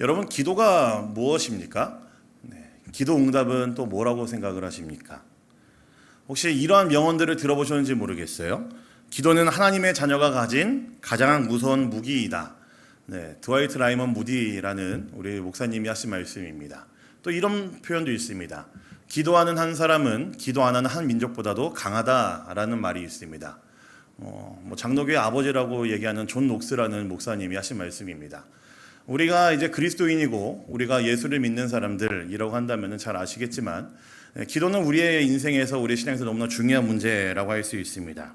여러분, 기도가 무엇입니까? 기도 응답은 또 뭐라고 생각을 하십니까? 혹시 이러한 명언들을 들어보셨는지 모르겠어요. 기도는 하나님의 자녀가 가진 가장 무서운 무기이다. 드와이트 라이먼 무디라는 우리 목사님이 하신 말씀입니다. 또 이런 표현도 있습니다. 기도하는 한 사람은 기도 안 하는 한 민족보다도 강하다라는 말이 있습니다. 장로교의 아버지라고 얘기하는 존 녹스라는 목사님이 하신 말씀입니다. 우리가 이제 그리스도인이고 우리가 예수를 믿는 사람들이라고 한다면 잘 아시겠지만, 기도는 우리의 인생에서, 우리 신앙에서 너무나 중요한 문제라고 할 수 있습니다.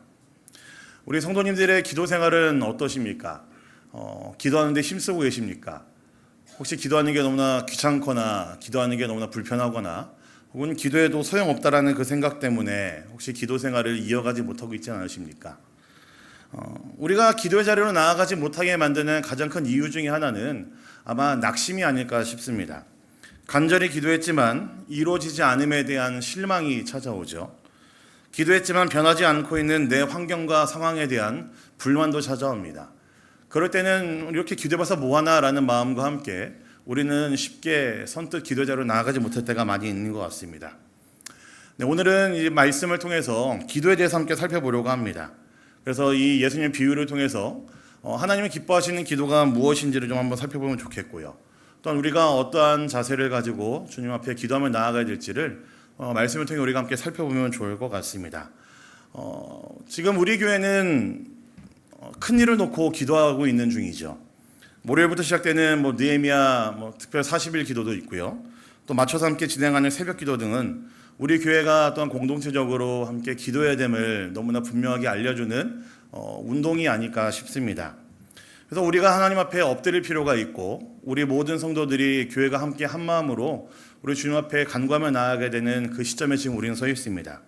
우리 성도님들의 기도 생활은 어떠십니까? 기도하는데 힘쓰고 계십니까? 혹시 기도하는 게 너무나 귀찮거나 기도하는 게 너무나 불편하거나 혹은 기도해도 소용없다라는 그 생각 때문에 혹시 기도 생활을 이어가지 못하고 있지 않으십니까? 우리가 기도의 자리로 나아가지 못하게 만드는 가장 큰 이유 중에 하나는 아마 낙심이 아닐까 싶습니다. 간절히 기도했지만 이루어지지 않음에 대한 실망이 찾아오죠. 기도했지만 변하지 않고 있는 내 환경과 상황에 대한 불만도 찾아옵니다. 그럴 때는 이렇게 기도해봐서 뭐하나라는 마음과 함께 우리는 쉽게 선뜻 기도의 자리로 나아가지 못할 때가 많이 있는 것 같습니다. 오늘은 이 말씀을 통해서 기도에 대해서 함께 살펴보려고 합니다. 그래서 이 예수님의 비유를 통해서 하나님이 기뻐하시는 기도가 무엇인지를 좀 한번 살펴보면 좋겠고요. 또한 우리가 어떠한 자세를 가지고 주님 앞에 기도하며 나아가야 될지를 말씀을 통해 우리가 함께 살펴보면 좋을 것 같습니다. 지금 우리 교회는 큰 일을 놓고 기도하고 있는 중이죠. 월요일부터 시작되는 느헤미야 특별 40일 기도도 있고요. 또 맞춰서 함께 진행하는 새벽 기도 등은 우리 교회가 또한 공동체적으로 함께 기도해야 됨을 너무나 분명하게 알려주는 운동이 아닐까 싶습니다. 그래서 우리가 하나님 앞에 엎드릴 필요가 있고 우리 모든 성도들이 교회가 함께 한 마음으로 우리 주님 앞에 간구하며 나아가게 되는 그 시점에 지금 우리는 서 있습니다.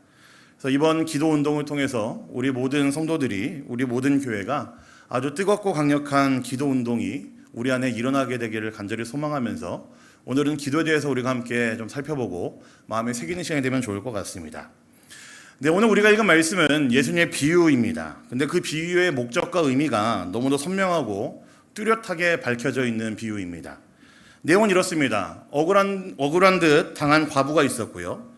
그래서 이번 기도 운동을 통해서 우리 모든 성도들이, 우리 모든 교회가 아주 뜨겁고 강력한 기도 운동이 우리 안에 일어나게 되기를 간절히 소망하면서 오늘은 기도에 대해서 우리가 함께 좀 살펴보고 마음에 새기는 시간이 되면 좋을 것 같습니다. 오늘 우리가 읽은 말씀은 예수님의 비유입니다. 근데 그 비유의 목적과 의미가 너무도 선명하고 뚜렷하게 밝혀져 있는 비유입니다. 내용은 이렇습니다. 억울한 듯 당한 과부가 있었고요.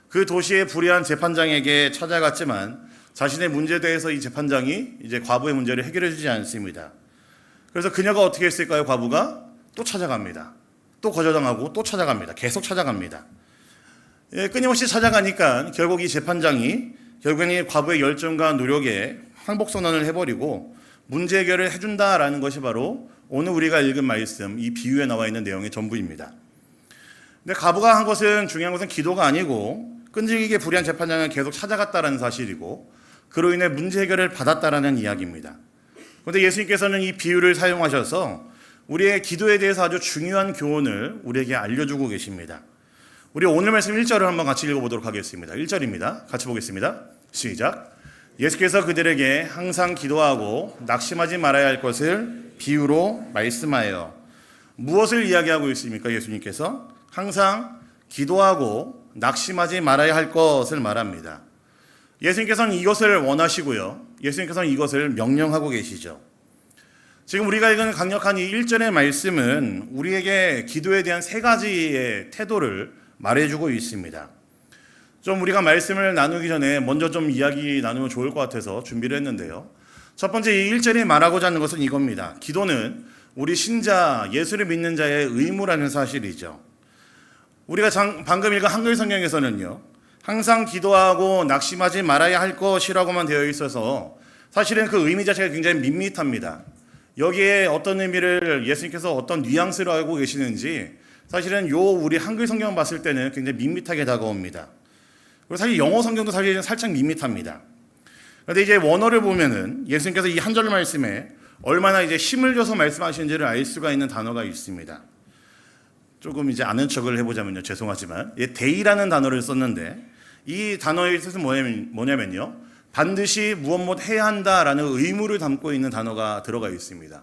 그 도시의 불의한 재판장에게 찾아갔지만 자신의 문제에 대해서 이 재판장이 이제 과부의 문제를 해결해 주지 않습니다. 그래서 그녀가 어떻게 했을까요? 과부가 또 찾아갑니다. 또 거절당하고 또 찾아갑니다. 계속 찾아갑니다. 끊임없이 찾아가니까 결국 이 재판장이 결국에는 이 과부의 열정과 노력에 항복선언을 해버리고 문제 해결을 해준다라는 것이 바로 오늘 우리가 읽은 말씀, 이 비유에 나와 있는 내용의 전부입니다. 근데 과부가 한 것은, 중요한 것은 기도가 아니고 끈질기게 불의한 재판장을 계속 찾아갔다라는 사실이고 그로 인해 문제 해결을 받았다라는 이야기입니다. 그런데 예수님께서는 이 비유를 사용하셔서 우리의 기도에 대해서 아주 중요한 교훈을 우리에게 알려주고 계십니다. 우리 오늘 말씀 1절을 한번 같이 읽어보도록 하겠습니다. 1절입니다. 같이 보겠습니다. 시작. 예수께서 그들에게 항상 기도하고 낙심하지 말아야 할 것을 비유로 말씀하여. 무엇을 이야기하고 있습니까? 예수님께서 항상 기도하고 낙심하지 말아야 할 것을 말합니다. 예수님께서는 이것을 원하시고요. 예수님께서는 이것을 명령하고 계시죠. 지금 우리가 읽은 강력한 이 1절의 말씀은 우리에게 기도에 대한 세 가지의 태도를 말해주고 있습니다. 좀 우리가 말씀을 나누기 전에 먼저 좀 이야기 나누면 좋을 것 같아서 준비를 했는데요. 첫 번째, 이 1절이 말하고자 하는 것은 이겁니다. 기도는 우리 신자, 예수를 믿는 자의 의무라는 사실이죠. 우리가 방금 읽은 한글 성경에서는요, 항상 기도하고 낙심하지 말아야 할 것이라고만 되어 있어서 사실은 그 의미 자체가 굉장히 밋밋합니다. 여기에 어떤 의미를 예수님께서 어떤 뉘앙스로 알고 계시는지 사실은 우리 한글 성경 봤을 때는 굉장히 밋밋하게 다가옵니다. 그리고 사실 영어 성경도 사실 살짝 밋밋합니다. 그런데 이제 원어를 보면은 예수님께서 이 한 절 말씀에 얼마나 이제 힘을 줘서 말씀하시는지를 알 수가 있는 단어가 있습니다. 조금 이제 아는 척을 해보자면요, 죄송하지만 데이라는 단어를 썼는데 이 단어의 뜻은 뭐냐면요, 반드시 무엇 해야 한다라는 의무를 담고 있는 단어가 들어가 있습니다.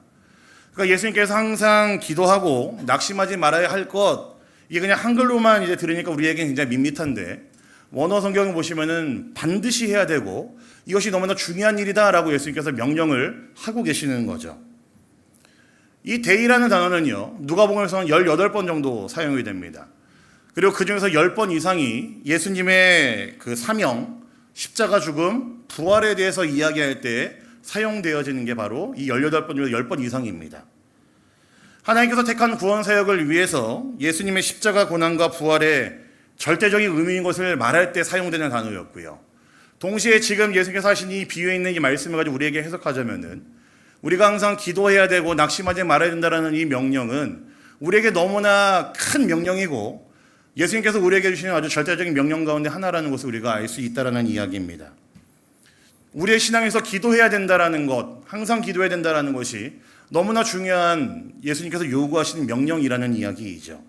그러니까 예수님께서 항상 기도하고 낙심하지 말아야 할 것, 이게 그냥 한글로만 이제 들으니까 우리에게 굉장히 밋밋한데 원어 성경을 보시면은 반드시 해야 되고 이것이 너무나 중요한 일이다라고 예수님께서 명령을 하고 계시는 거죠. 이 데이라는 단어는요, 누가복음에서는 18번 정도 사용이 됩니다. 그리고 그 중에서 10번 이상이 예수님의 그 사명, 십자가 죽음, 부활에 대해서 이야기할 때 사용되어지는 게 바로 이 18번 중에서 10번 이상입니다. 하나님께서 택한 구원 사역을 위해서 예수님의 십자가 고난과 부활의 절대적인 의미인 것을 말할 때 사용되는 단어였고요. 동시에 지금 예수님께서 하신 이 비유에 있는 이 말씀을 가지고 우리에게 해석하자면은 우리가 항상 기도해야 되고 낙심하지 말아야 된다는 이 명령은 우리에게 너무나 큰 명령이고 예수님께서 우리에게 주시는 아주 절대적인 명령 가운데 하나라는 것을 우리가 알 수 있다는 이야기입니다. 우리의 신앙에서 기도해야 된다는 것, 항상 기도해야 된다는 것이 너무나 중요한 예수님께서 요구하시는 명령이라는 이야기이죠.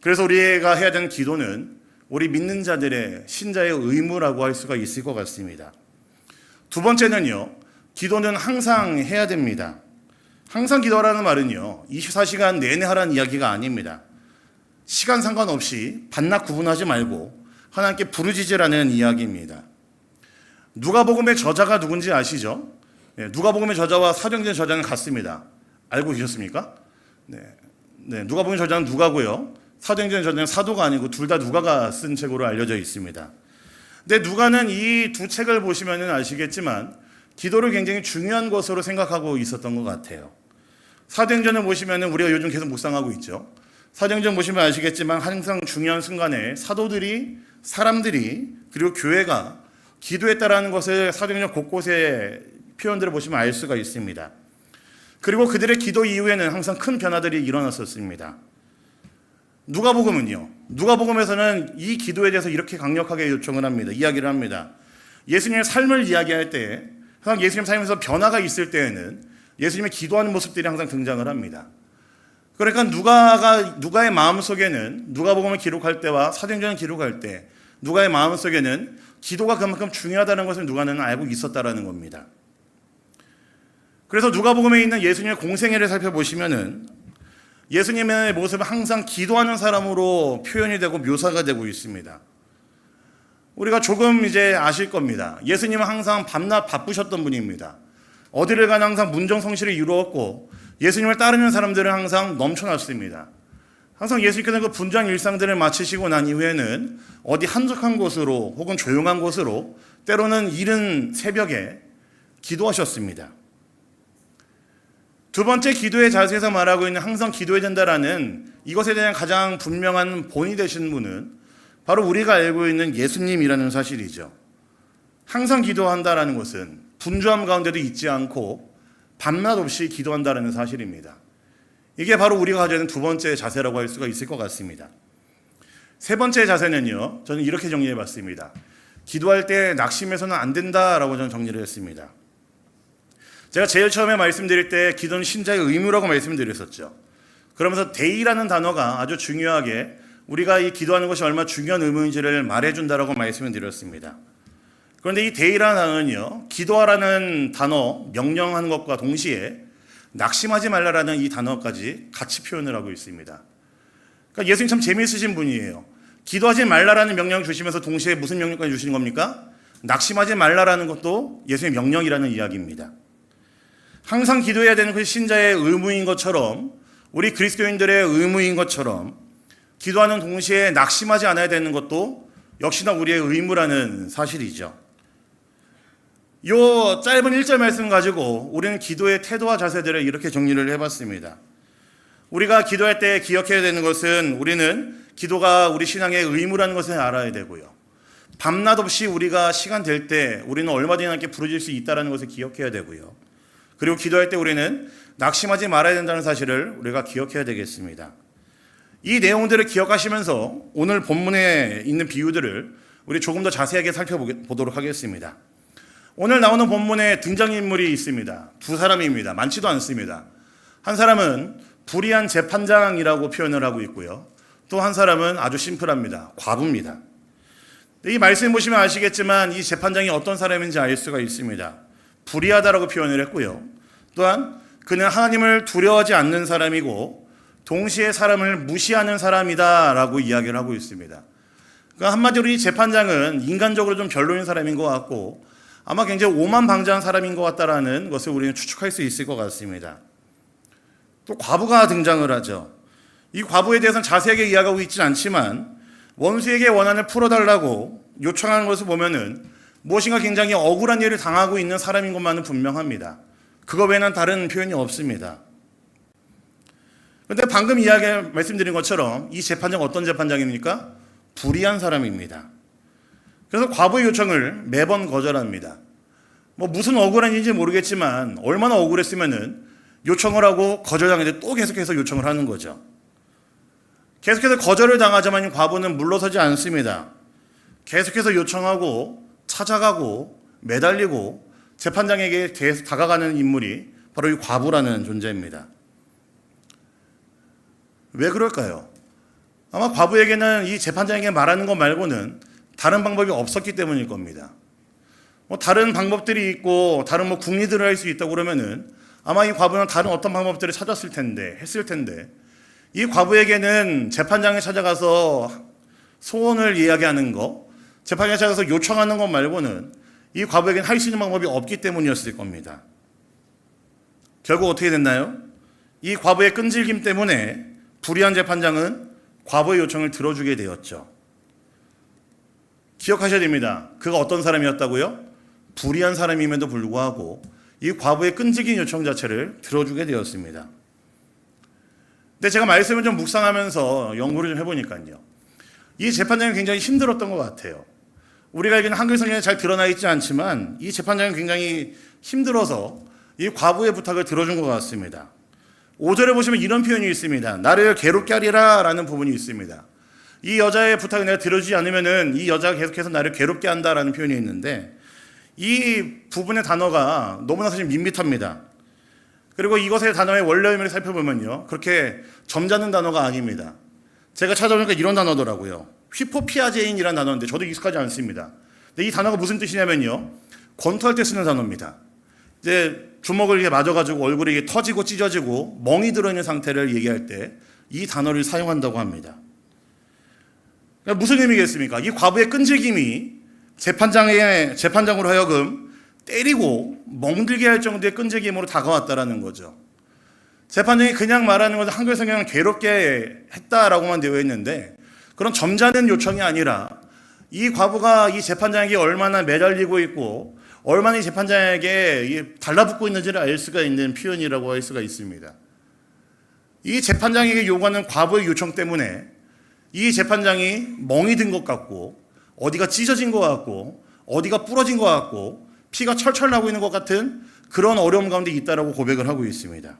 그래서 우리가 해야 되는 기도는 우리 믿는 자들의 신자의 의무라고 할 수가 있을 것 같습니다. 두 번째는요, 기도는 항상 해야 됩니다. 항상 기도하라는 말은요, 24시간 내내 하라는 이야기가 아닙니다. 시간 상관없이 반낮 구분하지 말고 하나님께 부르짖으라는 이야기입니다. 누가복음의 저자가 누군지 아시죠? 누가복음의 저자와 사도행전의 저자는 같습니다. 알고 계셨습니까? 누가복음의 저자는 누가고요. 사도행전의 저자는 사도가 아니고 둘 다 누가가 쓴 책으로 알려져 있습니다. 근데 누가는 이 두 책을 보시면 아시겠지만 기도를 굉장히 중요한 것으로 생각하고 있었던 것 같아요. 사도행전을 보시면 우리가 요즘 계속 묵상하고 있죠. 사도행전 보시면 아시겠지만 항상 중요한 순간에 사도들이, 사람들이, 그리고 교회가 기도했다라는 것을 사도행전 곳곳에 표현들을 보시면 알 수가 있습니다. 그리고 그들의 기도 이후에는 항상 큰 변화들이 일어났었습니다. 누가복음은요, 누가복음에서는 이 기도에 대해서 이렇게 강력하게 요청을 합니다. 이야기를 합니다. 예수님의 삶을 이야기할 때, 항상 예수님 삶에서 변화가 있을 때에는 예수님의 기도하는 모습들이 항상 등장을 합니다. 그러니까 누가의 마음속에는 누가복음을 기록할 때와 사도행전을 기록할 때 누가의 마음속에는 기도가 그만큼 중요하다는 것을 누가는 알고 있었다라는 겁니다. 그래서 누가복음에 있는 예수님의 공생애를 살펴보시면은 예수님의 모습은 항상 기도하는 사람으로 표현이 되고 묘사가 되고 있습니다. 우리가 조금 이제 아실 겁니다. 예수님은 항상 밤낮 바쁘셨던 분입니다. 어디를 가나 항상 문정성실을 이루었고 예수님을 따르는 사람들은 항상 넘쳐났습니다. 항상 예수님께서는 그 분주한 일상들을 마치시고 난 이후에는 어디 한적한 곳으로 혹은 조용한 곳으로 때로는 이른 새벽에 기도하셨습니다. 두 번째 기도의 자세에서 말하고 있는 항상 기도해야 된다라는 이것에 대한 가장 분명한 본이 되신 분은 바로 우리가 알고 있는 예수님이라는 사실이죠. 항상 기도한다라는 것은 분주함 가운데도 잊지 않고 밤낮 없이 기도한다라는 사실입니다. 이게 바로 우리가 가져야 하는 두 번째 자세라고 할 수가 있을 것 같습니다. 세 번째 자세는요, 저는 이렇게 정리해 봤습니다. 기도할 때 낙심해서는 안 된다라고 저는 정리를 했습니다. 제가 제일 처음에 말씀드릴 때 기도는 신자의 의무라고 말씀드렸었죠. 그러면서 데이라는 단어가 아주 중요하게 우리가 이 기도하는 것이 얼마나 중요한 의무인지를 말해준다라고 말씀을 드렸습니다. 그런데 이 데이라는 단어는요, 기도하라는 단어, 명령하는 것과 동시에 낙심하지 말라라는 이 단어까지 같이 표현을 하고 있습니다. 그러니까 예수님 참 재미있으신 분이에요. 기도하지 말라라는 명령 주시면서 동시에 무슨 명령까지 주시는 겁니까? 낙심하지 말라라는 것도 예수님의 명령이라는 이야기입니다. 항상 기도해야 되는 그 신자의 의무인 것처럼, 우리 그리스도인들의 의무인 것처럼 기도하는 동시에 낙심하지 않아야 되는 것도 역시나 우리의 의무라는 사실이죠. 이 짧은 1절 말씀 가지고 우리는 기도의 태도와 자세들을 이렇게 정리를 해봤습니다. 우리가 기도할 때 기억해야 되는 것은 우리는 기도가 우리 신앙의 의무라는 것을 알아야 되고요. 밤낮 없이 우리가 시간 될 때 우리는 얼마든지 하나님께 부르짖을 수 있다는 것을 기억해야 되고요. 그리고 기도할 때 우리는 낙심하지 말아야 된다는 사실을 우리가 기억해야 되겠습니다. 이 내용들을 기억하시면서 오늘 본문에 있는 비유들을 우리 조금 더 자세하게 살펴보도록 하겠습니다. 오늘 나오는 본문에 등장인물이 있습니다. 두 사람입니다. 많지도 않습니다. 한 사람은 불의한 재판장이라고 표현을 하고 있고요. 또 한 사람은 아주 심플합니다. 과부입니다. 이 말씀 보시면 아시겠지만 이 재판장이 어떤 사람인지 알 수가 있습니다. 불의하다라고 표현을 했고요. 또한 그는 하나님을 두려워하지 않는 사람이고 동시에 사람을 무시하는 사람이다라고 이야기를 하고 있습니다. 그러니까 한마디로 이 재판장은 인간적으로 좀 별로인 사람인 것 같고 아마 굉장히 오만방자한 사람인 것 같다라는 것을 우리는 추측할 수 있을 것 같습니다. 또 과부가 등장을 하죠. 이 과부에 대해서는 자세하게 이야기하고 있지는 않지만 원수에게 원한을 풀어달라고 요청하는 것을 보면은 무엇인가 굉장히 억울한 일을 당하고 있는 사람인 것만은 분명합니다. 그거 외에는 다른 표현이 없습니다. 그런데 방금 말씀드린 것처럼 이 재판장 어떤 재판장입니까? 불의한 사람입니다. 그래서 과부의 요청을 매번 거절합니다. 무슨 억울한 일인지 모르겠지만 얼마나 억울했으면은 요청을 하고 거절당했는데 또 계속해서 요청을 하는 거죠. 계속해서 거절을 당하자마자 이 과부는 물러서지 않습니다. 계속해서 요청하고 찾아가고 매달리고 재판장에게 계속 다가가는 인물이 바로 이 과부라는 존재입니다. 왜 그럴까요? 아마 과부에게는 이 재판장에게 말하는 것 말고는 다른 방법이 없었기 때문일 겁니다. 다른 방법들이 있고 다른 궁리들을 할 수 있다고 그러면은 아마 이 과부는 다른 어떤 방법들을 찾았을 텐데, 했을 텐데 이 과부에게는 재판장에 찾아가서 소원을 이야기하는 거, 재판장에 찾아가서 요청하는 것 말고는 이 과부에게는 할 수 있는 방법이 없기 때문이었을 겁니다. 결국 어떻게 됐나요? 이 과부의 끈질김 때문에 불의한 재판장은 과부의 요청을 들어주게 되었죠. 기억하셔야 됩니다. 그가 어떤 사람이었다고요? 불의한 사람임에도 불구하고 이 과부의 끈질긴 요청 자체를 들어주게 되었습니다. 근데 제가 말씀을 좀 묵상하면서 연구를 좀 해보니까요. 이 재판장이 굉장히 힘들었던 것 같아요. 우리가 알기는 한글 성경에 잘 드러나 있지 않지만 이 재판장이 굉장히 힘들어서 이 과부의 부탁을 들어준 것 같습니다. 5절에 보시면 이런 표현이 있습니다. 나를 괴롭게 하리라 라는 부분이 있습니다. 이 여자의 부탁을 내가 들어주지 않으면은 이 여자가 계속해서 나를 괴롭게 한다라는 표현이 있는데 이 부분의 단어가 너무나 사실 밋밋합니다. 그리고 이것의 단어의 원래 의미를 살펴보면요. 그렇게 점잖은 단어가 아닙니다. 제가 찾아보니까 이런 단어더라고요. 휘포피아제인이라는 단어인데 저도 익숙하지 않습니다. 근데 이 단어가 무슨 뜻이냐면요. 권투할 때 쓰는 단어입니다. 이제 주먹을 이렇게 맞아가지고 얼굴이 이게 터지고 찢어지고 멍이 들어있는 상태를 얘기할 때 이 단어를 사용한다고 합니다. 그러니까 무슨 의미겠습니까? 이 과부의 끈질김이 재판장으로 하여금 때리고 멍들게 할 정도의 끈질김으로 다가왔다라는 거죠. 재판장이 그냥 말하는 것은 한글 성경은 괴롭게 했다라고만 되어 있는데 그런 점잖은 요청이 아니라 이 과부가 이 재판장에게 얼마나 매달리고 있고 얼마나 이 재판장에게 달라붙고 있는지를 알 수가 있는 표현이라고 할 수가 있습니다. 이 재판장에게 요구하는 과부의 요청 때문에 이 재판장이 멍이 든 것 같고 어디가 찢어진 것 같고 어디가 부러진 것 같고 피가 철철 나고 있는 것 같은 그런 어려움 가운데 있다라고 고백을 하고 있습니다.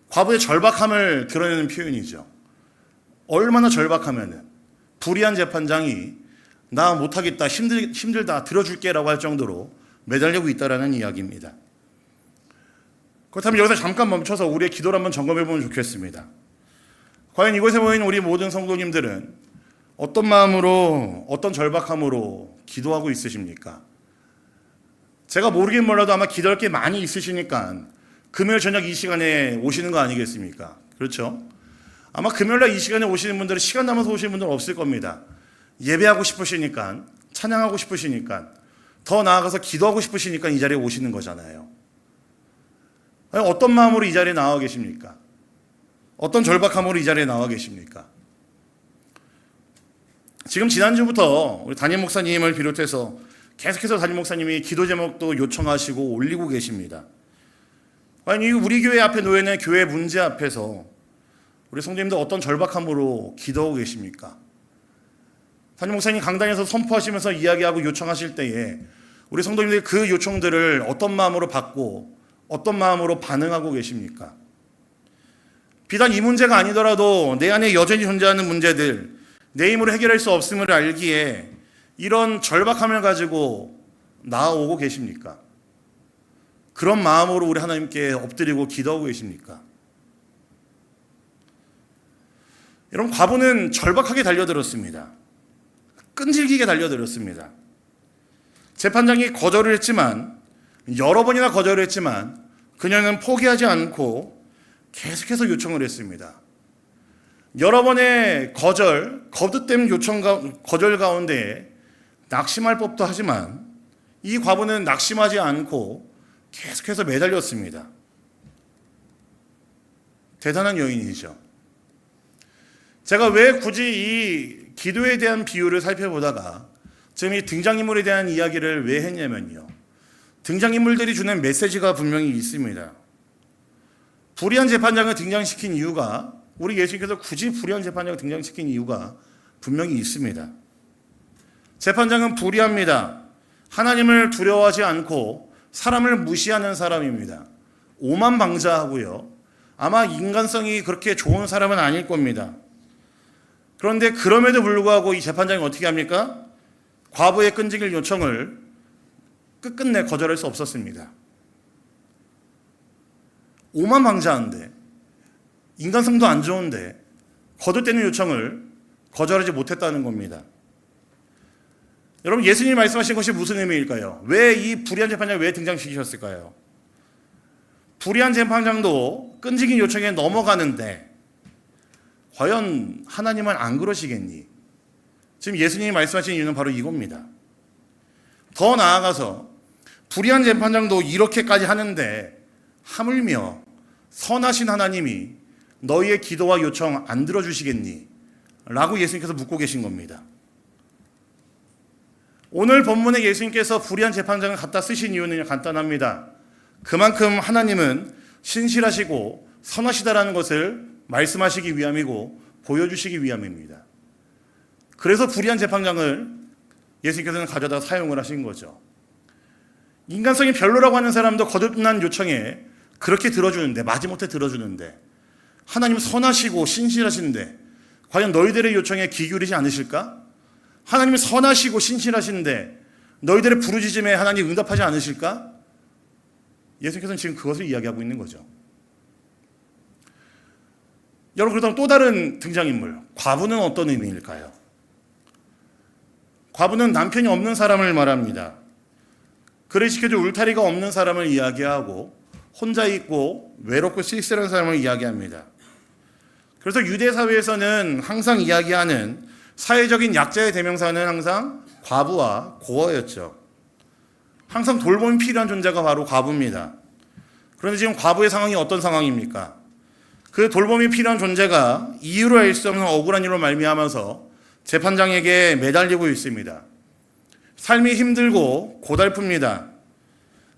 과부의 절박함을 드러내는 표현이죠. 얼마나 절박하면은 불의한 재판장이 나 못하겠다, 힘들다, 들어줄게라고 할 정도로 매달리고 있다라는 이야기입니다. 그렇다면 여기서 잠깐 멈춰서 우리의 기도를 한번 점검해 보면 좋겠습니다. 과연 이곳에 모인 우리 모든 성도님들은 어떤 마음으로, 어떤 절박함으로 기도하고 있으십니까? 제가 모르긴 몰라도 아마 기도할 게 많이 있으시니까 금요일 저녁 이 시간에 오시는 거 아니겠습니까? 그렇죠? 아마 금요일날 이 시간에 오시는 분들은 시간 남아서 오시는 분들은 없을 겁니다. 예배하고 싶으시니까, 찬양하고 싶으시니까, 더 나아가서 기도하고 싶으시니까 이 자리에 오시는 거잖아요. 어떤 마음으로 이 자리에 나와 계십니까? 어떤 절박함으로 이 자리에 나와 계십니까? 지금 지난주부터 우리 담임 목사님을 비롯해서 계속해서 담임 목사님이 기도 제목도 요청하시고 올리고 계십니다. 과연 우리 교회 앞에 놓여있는 교회 문제 앞에서 우리 성도님들 어떤 절박함으로 기도하고 계십니까? 담임 목사님 강단에서 선포하시면서 이야기하고 요청하실 때에 우리 성도님들이 그 요청들을 어떤 마음으로 받고 어떤 마음으로 반응하고 계십니까? 비단 이 문제가 아니더라도 내 안에 여전히 존재하는 문제들, 내 힘으로 해결할 수 없음을 알기에 이런 절박함을 가지고 나아오고 계십니까? 그런 마음으로 우리 하나님께 엎드리고 기도하고 계십니까? 여러분, 과부는 절박하게 달려들었습니다. 끈질기게 달려들었습니다. 재판장이 거절을 했지만, 여러 번이나 거절을 했지만 그녀는 포기하지 않고 계속해서 요청을 했습니다. 여러 번의 거듭된 거절 가운데 낙심할 법도 하지만 이 과부는 낙심하지 않고 계속해서 매달렸습니다. 대단한 여인이죠. 제가 왜 굳이 이 기도에 대한 비유를 살펴보다가 지금 이 등장인물에 대한 이야기를 왜 했냐면요. 등장인물들이 주는 메시지가 분명히 있습니다. 불의한 재판장을 등장시킨 이유가, 우리 예수님께서 굳이 불의한 재판장을 등장시킨 이유가 분명히 있습니다. 재판장은 불의합니다. 하나님을 두려워하지 않고 사람을 무시하는 사람입니다. 오만방자하고요. 아마 인간성이 그렇게 좋은 사람은 아닐 겁니다. 그런데 그럼에도 불구하고 이 재판장이 어떻게 합니까? 과부의 끈질길 요청을 끝끝내 거절할 수 없었습니다. 오만방자한데, 인간성도 안 좋은데 거듭되는 요청을 거절하지 못했다는 겁니다. 여러분, 예수님이 말씀하신 것이 무슨 의미일까요? 왜 이 불의한 재판장을 왜 등장시키셨을까요? 불의한 재판장도 끈질긴 요청에 넘어가는데 과연 하나님은 안 그러시겠니? 지금 예수님이 말씀하신 이유는 바로 이겁니다. 더 나아가서 불의한 재판장도 이렇게까지 하는데 하물며 선하신 하나님이 너희의 기도와 요청 안 들어주시겠니? 라고 예수님께서 묻고 계신 겁니다. 오늘 본문에 예수님께서 불의한 재판장을 갖다 쓰신 이유는 간단합니다. 그만큼 하나님은 신실하시고 선하시다라는 것을 말씀하시기 위함이고 보여주시기 위함입니다. 그래서 불의한 재판장을 예수님께서는 가져다 사용을 하신 거죠. 인간성이 별로라고 하는 사람도 거듭난 요청에 그렇게 들어주는데, 마지못해 들어주는데, 하나님 선하시고 신실하신데 과연 너희들의 요청에 귀 기울이지 않으실까? 하나님이 선하시고 신실하신데 너희들의 부르짖음에 하나님 응답하지 않으실까? 예수님께서는 지금 그것을 이야기하고 있는 거죠. 여러분, 그렇다면 또 다른 등장인물, 과부는 어떤 의미일까요? 과부는 남편이 없는 사람을 말합니다. 그를 지켜줄 울타리가 없는 사람을 이야기하고 혼자 있고 외롭고 쓸쓸한 사람을 이야기합니다. 그래서 유대 사회에서는 항상 이야기하는 사회적인 약자의 대명사는 항상 과부와 고아였죠. 항상 돌봄이 필요한 존재가 바로 과부입니다. 그런데 지금 과부의 상황이 어떤 상황입니까? 그 돌봄이 필요한 존재가 이유로 알 수 없는 억울한 일로 말미암아서 재판장에게 매달리고 있습니다. 삶이 힘들고 고달픕니다.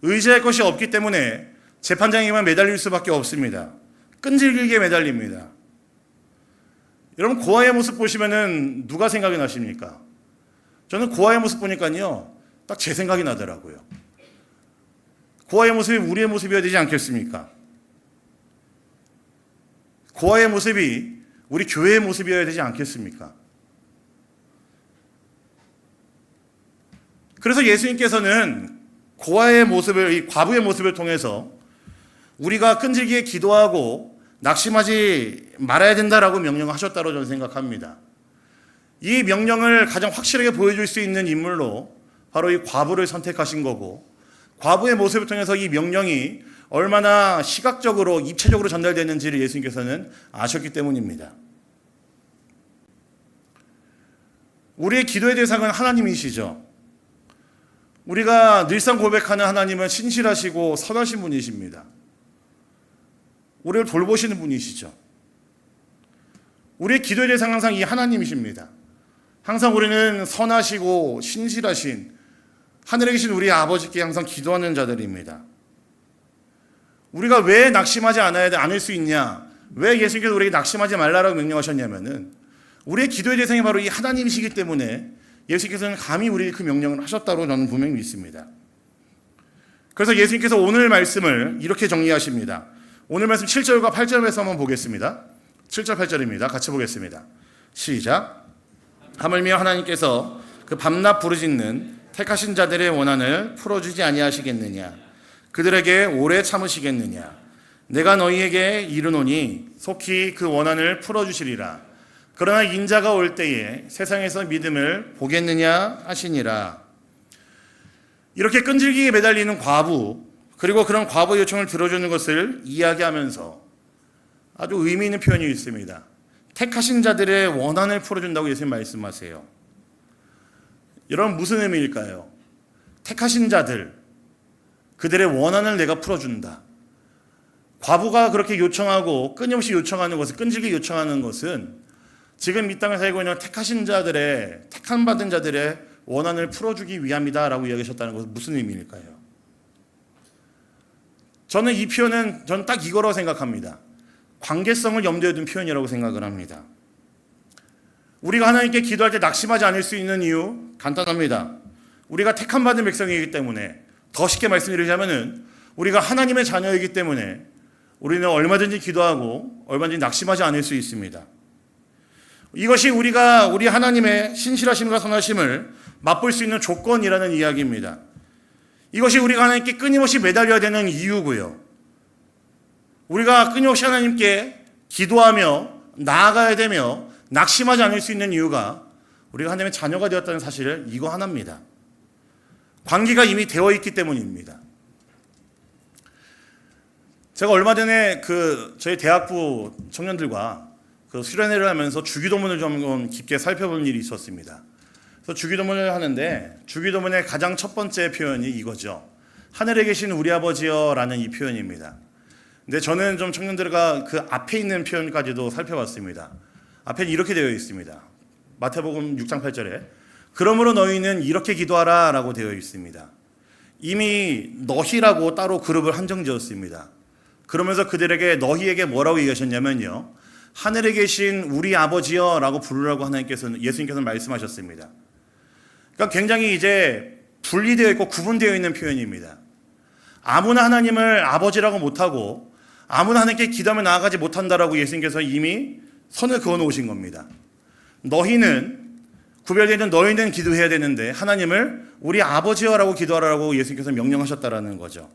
의지할 것이 없기 때문에 재판장에게만 매달릴 수밖에 없습니다. 끈질기게 매달립니다. 여러분, 고아의 모습 보시면은 누가 생각이 나십니까? 저는 고아의 모습 보니까요, 딱 제 생각이 나더라고요. 고아의 모습이 우리의 모습이어야 되지 않겠습니까? 고아의 모습이 우리 교회의 모습이어야 되지 않겠습니까? 그래서 예수님께서는 고아의 모습을, 이 과부의 모습을 통해서 우리가 끈질기게 기도하고 낙심하지 말아야 된다라고 명령하셨다고 저는 생각합니다. 이 명령을 가장 확실하게 보여줄 수 있는 인물로 바로 이 과부를 선택하신 거고, 과부의 모습을 통해서 이 명령이 얼마나 시각적으로 입체적으로 전달되는지를 예수님께서는 아셨기 때문입니다. 우리의 기도의 대상은 하나님이시죠. 우리가 늘상 고백하는 하나님은 신실하시고 선하신 분이십니다. 우리를 돌보시는 분이시죠. 우리의 기도의 대상은 항상 이 하나님이십니다. 항상 우리는 선하시고 신실하신 하늘에 계신 우리 아버지께 항상 기도하는 자들입니다. 우리가 왜 낙심하지 않을 수 있냐? 왜 예수님께서 우리에게 낙심하지 말라라고 명령하셨냐면은 우리의 기도의 대상이 바로 이 하나님이시기 때문에 예수님께서는 감히 우리에게 그 명령을 하셨다고 저는 분명히 믿습니다. 그래서 예수님께서 오늘 말씀을 이렇게 정리하십니다. 오늘 말씀 7절과 8절 말씀 한번 보겠습니다. 7절 8절입니다. 같이 보겠습니다. 시작. 하물며 하나님께서 그 밤낮 부르짖는 택하신 자들의 원한을 풀어주지 아니하시겠느냐? 그들에게 오래 참으시겠느냐? 내가 너희에게 이르노니 속히 그 원한을 풀어주시리라. 그러나 인자가 올 때에 세상에서 믿음을 보겠느냐 하시니라. 이렇게 끈질기게 매달리는 과부, 그리고 그런 과부의 요청을 들어주는 것을 이야기하면서 아주 의미 있는 표현이 있습니다. 택하신 자들의 원한을 풀어준다고 예수님 말씀하세요. 여러분, 무슨 의미일까요? 택하신 자들, 그들의 원한을 내가 풀어준다. 과부가 그렇게 요청하고 끊임없이 요청하는 것은, 끈질기게 요청하는 것은 지금 이 땅에 살고 있는 택하신 자들의, 택함 받은 자들의 원한을 풀어주기 위함이다라고 이야기하셨다는 것은 무슨 의미일까요? 저는 이 표현은 저는 딱 이거라고 생각합니다. 관계성을 염두에 둔 표현이라고 생각을 합니다. 우리가 하나님께 기도할 때 낙심하지 않을 수 있는 이유 간단합니다. 우리가 택함 받은 백성이기 때문에, 더 쉽게 말씀드리자면은 우리가 하나님의 자녀이기 때문에 우리는 얼마든지 기도하고 얼마든지 낙심하지 않을 수 있습니다. 이것이 우리가 우리 하나님의 신실하심과 선하심을 맛볼 수 있는 조건이라는 이야기입니다. 이것이 우리가 하나님께 끊임없이 매달려야 되는 이유고요. 우리가 끊임없이 하나님께 기도하며 나아가야 되며 낙심하지 않을 수 있는 이유가 우리가 하나님의 자녀가 되었다는 사실을 이거 하나입니다. 관계가 이미 되어 있기 때문입니다. 제가 얼마 전에 저희 대학부 청년들과 수련회를 하면서 주기도문을 좀 깊게 살펴본 일이 있었습니다. 그래서 주기도문을 하는데 주기도문의 가장 첫 번째 표현이 이거죠. 하늘에 계신 우리 아버지여라는 이 표현입니다. 근데 저는 좀 청년들과 그 앞에 있는 표현까지도 살펴봤습니다. 앞에 이렇게 되어 있습니다. 마태복음 6장 8절에 그러므로 너희는 이렇게 기도하라 라고 되어 있습니다. 이미 너희라고 따로 그룹을 한정지었습니다. 그러면서 그들에게 너희에게 뭐라고 얘기하셨냐면요, 하늘에 계신 우리 아버지여 라고 부르라고 예수님께서는 말씀하셨습니다. 그러니까 굉장히 이제 분리되어 있고 구분되어 있는 표현입니다. 아무나 하나님을 아버지라고 못하고 아무나 하나님께 기도하며 나아가지 못한다라고 예수님께서 이미 선을 그어 놓으신 겁니다. 너희는, 구별되어 있는 너희는 기도해야 되는데 하나님을 우리 아버지여라고 기도하라고 예수님께서 명령하셨다라는 거죠.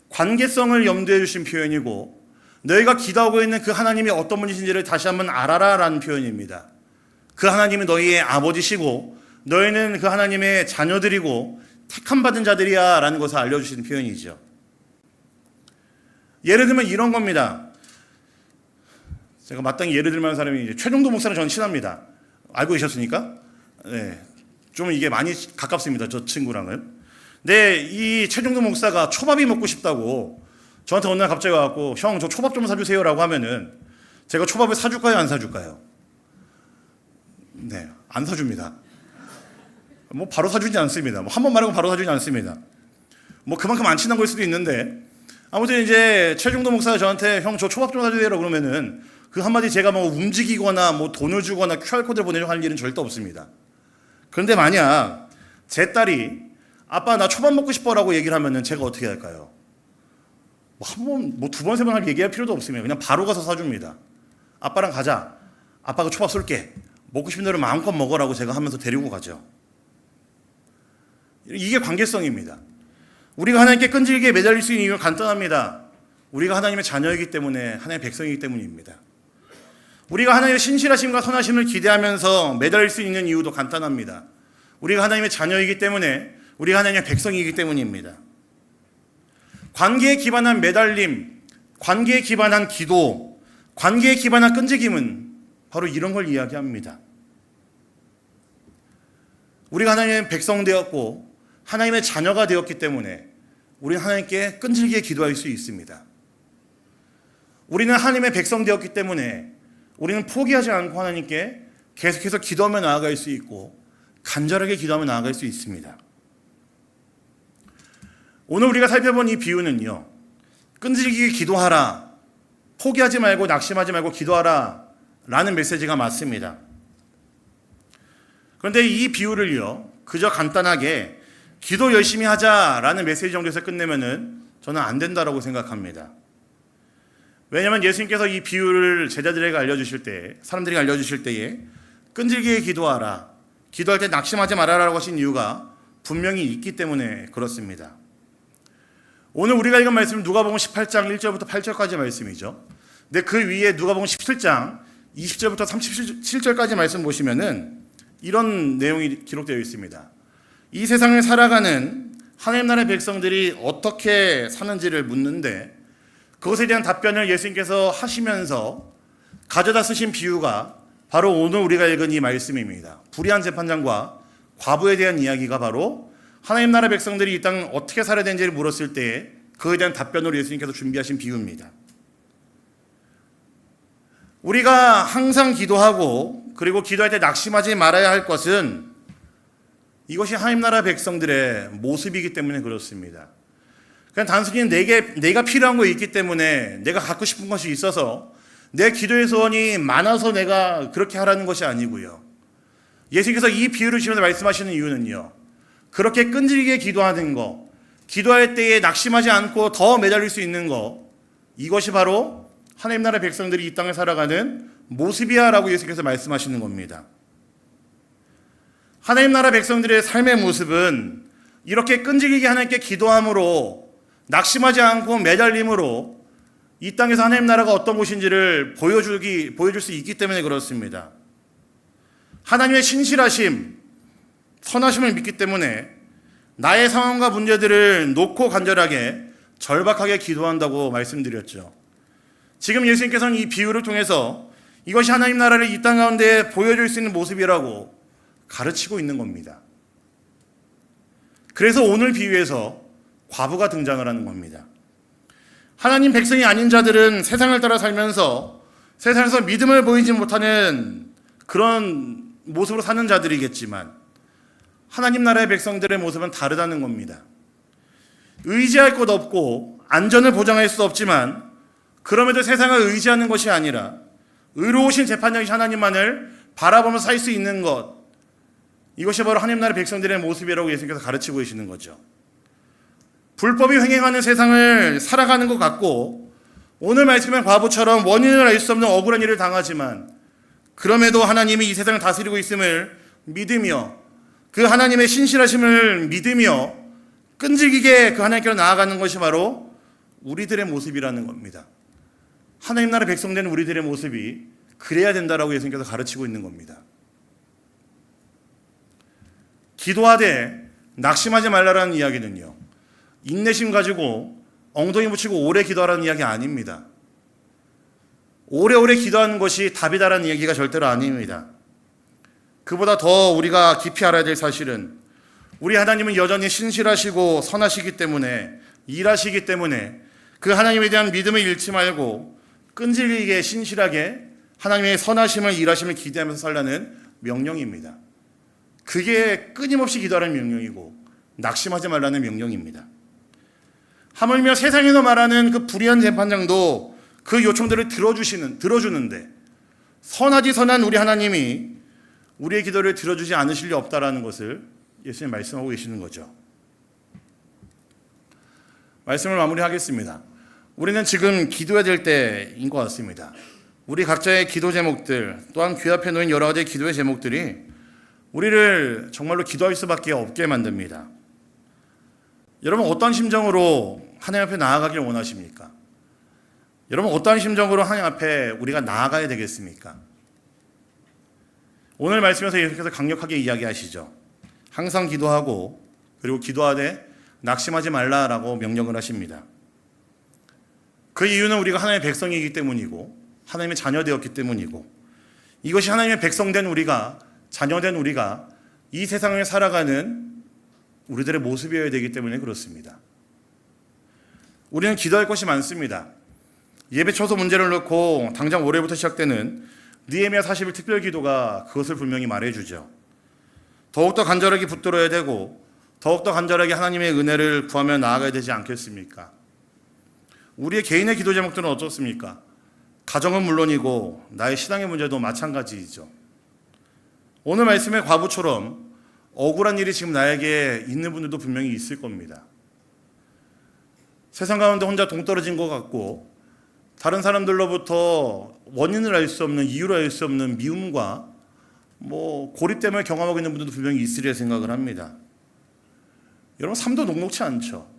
관계성을 염두에 주신 표현이고, 너희가 기도하고 있는 그 하나님이 어떤 분이신지를 다시 한번 알아라 라는 표현입니다. 그 하나님이 너희의 아버지시고 너희는 그 하나님의 자녀들이고 택함 받은 자들이야 라는 것을 알려주시는 표현이죠. 예를 들면 이런 겁니다. 제가 마땅히 예를 들만한 사람이 이제 최종도 목사는 저는 친합니다. 알고 계셨습니까? 네, 좀 이게 많이 가깝습니다. 저 친구랑은. 근데 이 최종도 목사가 초밥이 먹고 싶다고 저한테 어느 날 갑자기 와갖고 형, 저 초밥 좀 사주세요 라고 하면은 제가 초밥을 사줄까요? 안 사줄까요? 네, 안 사줍니다. 뭐 바로 사주지 않습니다. 뭐 한 번 말하고 바로 사주지 않습니다. 뭐 그만큼 안 친한 걸 수도 있는데, 아무튼 이제 최종도 목사가 저한테 형, 저 초밥 좀 사주세요 그러면은 그 한마디 제가 뭐 움직이거나 뭐 돈을 주거나 QR코드를 보내려고 할 일은 절대 없습니다. 그런데 만약 제 딸이 아빠 나 초밥 먹고 싶어라고 얘기를 하면은 제가 어떻게 할까요? 두 번, 세 번 얘기할 필요도 없습니다. 그냥 바로 가서 사줍니다. 아빠랑 가자. 아빠가 초밥 쏠게. 먹고 싶은 대로 마음껏 먹으라고 제가 하면서 데리고 가죠. 이게 관계성입니다. 우리가 하나님께 끈질기게 매달릴 수 있는 이유는 간단합니다. 우리가 하나님의 자녀이기 때문에, 하나님의 백성이기 때문입니다. 우리가 하나님의 신실하심과 선하심을 기대하면서 매달릴 수 있는 이유도 간단합니다. 우리가 하나님의 자녀이기 때문에, 우리가 하나님의 백성이기 때문입니다. 관계에 기반한 매달림, 관계에 기반한 기도, 관계에 기반한 끈질김은 바로 이런 걸 이야기합니다. 우리가 하나님의 백성 되었고 하나님의 자녀가 되었기 때문에 우리는 하나님께 끈질기게 기도할 수 있습니다. 우리는 하나님의 백성 되었기 때문에 우리는 포기하지 않고 하나님께 계속해서 기도하며 나아갈 수 있고 간절하게 기도하며 나아갈 수 있습니다. 오늘 우리가 살펴본 이 비유는요, 끈질기게 기도하라, 포기하지 말고 낙심하지 말고 기도하라 라는 메시지가 맞습니다. 그런데 이 비유를요, 그저 간단하게 기도 열심히 하자라는 메시지 정도에서 끝내면은 저는 안 된다라고 생각합니다. 왜냐하면 예수님께서 이 비유를 제자들에게 알려주실 때, 사람들에게 알려주실 때에 끈질기게 기도하라, 기도할 때 낙심하지 말아라라고 하신 이유가 분명히 있기 때문에 그렇습니다. 오늘 우리가 읽은 말씀은 누가복음 18장 1절부터 8절까지 말씀이죠. 근데 그 위에 누가복음 17장 20절부터 37절까지 말씀 보시면은 이런 내용이 기록되어 있습니다. 이 세상을 살아가는 하나님 나라의 백성들이 어떻게 사는지를 묻는데, 그것에 대한 답변을 예수님께서 하시면서 가져다 쓰신 비유가 바로 오늘 우리가 읽은 이 말씀입니다. 불의한 재판장과 과부에 대한 이야기가 바로 하나님 나라 백성들이 이 땅 어떻게 살아야 되는지를 물었을 때 그에 대한 답변으로 예수님께서 준비하신 비유입니다. 우리가 항상 기도하고 그리고 기도할 때 낙심하지 말아야 할 것은 이것이 하나님 나라 백성들의 모습이기 때문에 그렇습니다. 그냥 단순히 내가 필요한 거 있기 때문에 내가 갖고 싶은 것이 있어서 내 기도의 소원이 많아서 내가 그렇게 하라는 것이 아니고요. 예수님께서 이 비유를 주면서 말씀하시는 이유는요. 그렇게 끈질기게 기도하는 거, 기도할 때에 낙심하지 않고 더 매달릴 수 있는 거, 이것이 바로 하나님 나라 백성들이 이 땅을 살아가는 모습이야 라고 예수님께서 말씀하시는 겁니다. 하나님 나라 백성들의 삶의 모습은 이렇게 끈질기게 하나님께 기도함으로 낙심하지 않고 매달림으로 이 땅에서 하나님 나라가 어떤 곳인지를 보여줄 수 있기 때문에 그렇습니다. 하나님의 신실하심, 선하심을 믿기 때문에 나의 상황과 문제들을 놓고 간절하게 절박하게 기도한다고 말씀드렸죠. 지금 예수님께서는 이 비유를 통해서 이것이 하나님 나라를 이 땅 가운데 보여줄 수 있는 모습이라고 가르치고 있는 겁니다. 그래서 오늘 비유에서 과부가 등장을 하는 겁니다. 하나님 백성이 아닌 자들은 세상을 따라 살면서 세상에서 믿음을 보이지 못하는 그런 모습으로 사는 자들이겠지만 하나님 나라의 백성들의 모습은 다르다는 겁니다. 의지할 것 없고 안전을 보장할 수 없지만 그럼에도 세상을 의지하는 것이 아니라 의로우신 재판장이신 하나님만을 바라보면서 살 수 있는 것, 이것이 바로 하나님 나라의 백성들의 모습이라고 예수님께서 가르치고 계시는 거죠. 불법이 횡행하는 세상을 살아가는 것 같고 오늘 말씀한 과부처럼 원인을 알 수 없는 억울한 일을 당하지만 그럼에도 하나님이 이 세상을 다스리고 있음을 믿으며 그 하나님의 신실하심을 믿으며 끈질기게 그 하나님께로 나아가는 것이 바로 우리들의 모습이라는 겁니다. 하나님 나라 백성된 우리들의 모습이 그래야 된다라고 예수님께서 가르치고 있는 겁니다. 기도하되 낙심하지 말라라는 이야기는요, 인내심 가지고 엉덩이 붙이고 오래 기도하라는 이야기 아닙니다. 오래오래 기도하는 것이 답이다라는 얘기가 절대로 아닙니다. 그보다 더 우리가 깊이 알아야 될 사실은 우리 하나님은 여전히 신실하시고 선하시기 때문에, 일하시기 때문에 그 하나님에 대한 믿음을 잃지 말고 끈질기게 신실하게 하나님의 선하심을, 일하심을 기대하면서 살라는 명령입니다. 그게 끊임없이 기도하라는 명령이고 낙심하지 말라는 명령입니다. 하물며 세상에서 말하는 그 불의한 재판장도 그 요청들을 들어주는데 선하지 선한 우리 하나님이 우리의 기도를 들어주지 않으실 리 없다라는 것을 예수님 말씀하고 계시는 거죠. 말씀을 마무리하겠습니다. 우리는 지금 기도해야 될 때인 것 같습니다. 우리 각자의 기도 제목들, 또한 귀 앞에 놓인 여러 가지 기도의 제목들이 우리를 정말로 기도할 수밖에 없게 만듭니다. 여러분, 어떤 심정으로 하나님 앞에 나아가길 원하십니까? 여러분, 어떤 심정으로 하나님 앞에 우리가 나아가야 되겠습니까? 오늘 말씀에서 예수께서 강력하게 이야기하시죠. 항상 기도하고 그리고 기도하되 낙심하지 말라라고 명령을 하십니다. 그 이유는 우리가 하나님의 백성이기 때문이고 하나님의 자녀되었기 때문이고 이것이 하나님의 백성된 우리가, 자녀된 우리가 이 세상을 살아가는 우리들의 모습이어야 되기 때문에 그렇습니다. 우리는 기도할 것이 많습니다. 예배 처소 문제를 놓고 당장 올해부터 시작되는 느헤미야 40일 특별 기도가 그것을 분명히 말해주죠. 더욱더 간절하게 붙들어야 되고 더욱더 간절하게 하나님의 은혜를 구하며 나아가야 되지 않겠습니까? 우리의 개인의 기도 제목들은 어떻습니까? 가정은 물론이고 나의 신앙의 문제도 마찬가지이죠. 오늘 말씀의 과부처럼 억울한 일이 지금 나에게 있는 분들도 분명히 있을 겁니다. 세상 가운데 혼자 동떨어진 것 같고 다른 사람들로부터 원인을 알 수 없는, 이유를 알 수 없는 미움과 고립됨을 경험하고 있는 분들도 분명히 있으리라 생각을 합니다. 여러분, 삶도 녹록치 않죠.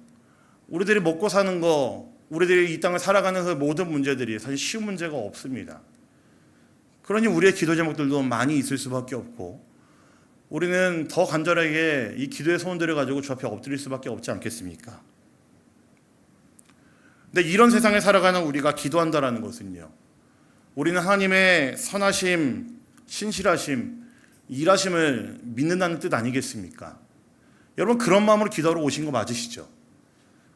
우리들이 먹고 사는 거, 우리들이 이 땅을 살아가는 그 모든 문제들이 사실 쉬운 문제가 없습니다. 그러니 우리의 기도 제목들도 많이 있을 수밖에 없고 우리는 더 간절하게 이 기도의 소원들을 가지고 주 앞에 엎드릴 수밖에 없지 않겠습니까? 근데 이런 세상에 살아가는 우리가 기도한다라는 것은요, 우리는 하나님의 선하심, 신실하심, 일하심을 믿는다는 뜻 아니겠습니까? 여러분 그런 마음으로 기도하러 오신 거 맞으시죠?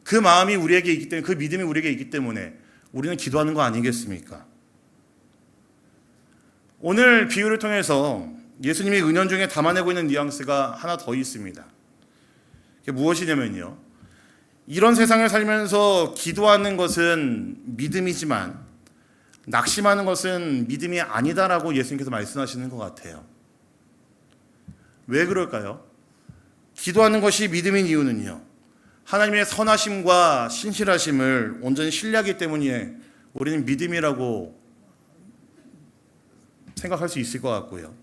그 마음이 우리에게 있기 때문에, 그 믿음이 우리에게 있기 때문에 우리는 기도하는 거 아니겠습니까? 오늘 비유를 통해서 예수님이 은연중에 담아내고 있는 뉘앙스가 하나 더 있습니다. 그게 무엇이냐면요, 이런 세상을 살면서 기도하는 것은 믿음이지만 낙심하는 것은 믿음이 아니다라고 예수님께서 말씀하시는 것 같아요. 왜 그럴까요? 기도하는 것이 믿음인 이유는요, 하나님의 선하심과 신실하심을 온전히 신뢰하기 때문에 우리는 믿음이라고 생각할 수 있을 것 같고요,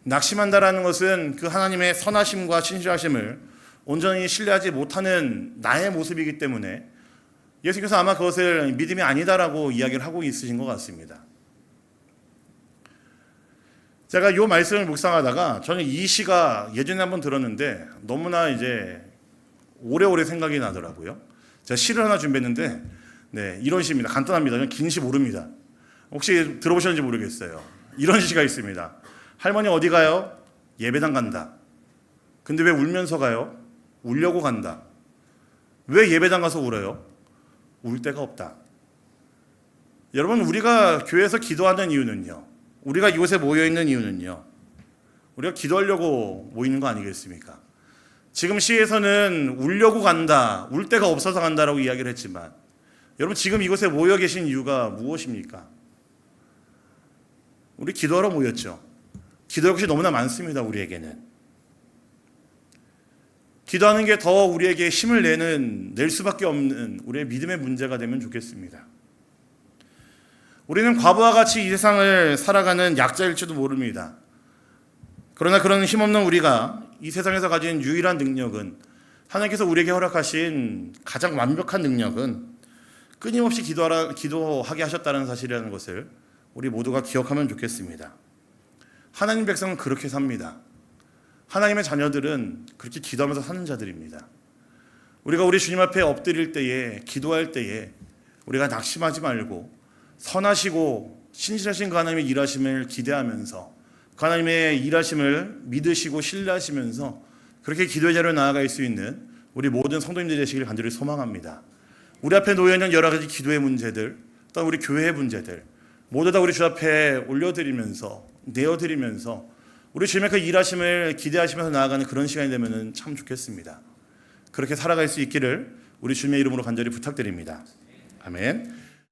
낙심한다라는 것은 그 하나님의 선하심과 신실하심을 온전히 신뢰하지 못하는 나의 모습이기 때문에 예수님께서 아마 그것을 믿음이 아니다라고 이야기를 하고 있으신 것 같습니다. 제가 이 말씀을 묵상하다가 저는 이 시가 예전에 한번 들었는데 너무나 이제 오래오래 생각이 나더라고요. 제가 시를 하나 준비했는데 이런 시입니다. 간단합니다. 저는 긴 시 모릅니다. 혹시 들어보셨는지 모르겠어요. 이런 시가 있습니다. 할머니 어디 가요? 예배당 간다. 근데 왜 울면서 가요? 울려고 간다. 왜 예배당 가서 울어요? 울 데가 없다. 여러분, 우리가 교회에서 기도하는 이유는요, 우리가 이곳에 모여있는 이유는요, 우리가 기도하려고 모이는 거 아니겠습니까? 지금 시에서는 울려고 간다, 울 데가 없어서 간다라고 이야기를 했지만 여러분, 지금 이곳에 모여 계신 이유가 무엇입니까? 우리 기도하러 모였죠. 기도할 것이 너무나 많습니다. 우리에게는 기도하는 게 더 우리에게 힘을 낼 수밖에 없는 우리의 믿음의 문제가 되면 좋겠습니다. 우리는 과부와 같이 이 세상을 살아가는 약자일지도 모릅니다. 그러나 그런 힘없는 우리가 이 세상에서 가진 유일한 능력은, 하나님께서 우리에게 허락하신 가장 완벽한 능력은 끊임없이 기도하게 하셨다는 사실이라는 것을 우리 모두가 기억하면 좋겠습니다. 하나님 백성은 그렇게 삽니다. 하나님의 자녀들은 그렇게 기도하면서 사는 자들입니다. 우리가 우리 주님 앞에 엎드릴 때에, 기도할 때에 우리가 낙심하지 말고 선하시고 신실하신 그 하나님의 일하심을 기대하면서 그 하나님의 일하심을 믿으시고 신뢰하시면서 그렇게 기도의 자리로 나아갈 수 있는 우리 모든 성도님들이 되시길 간절히 소망합니다. 우리 앞에 놓여있는 여러 가지 기도의 문제들, 또 우리 교회의 문제들 모두 다 우리 주 앞에 올려드리면서, 내어드리면서 우리 주님의 그 일하심을 기대하시면서 나아가는 그런 시간이 되면 참 좋겠습니다. 그렇게 살아갈 수 있기를 우리 주님의 이름으로 간절히 부탁드립니다. 아멘.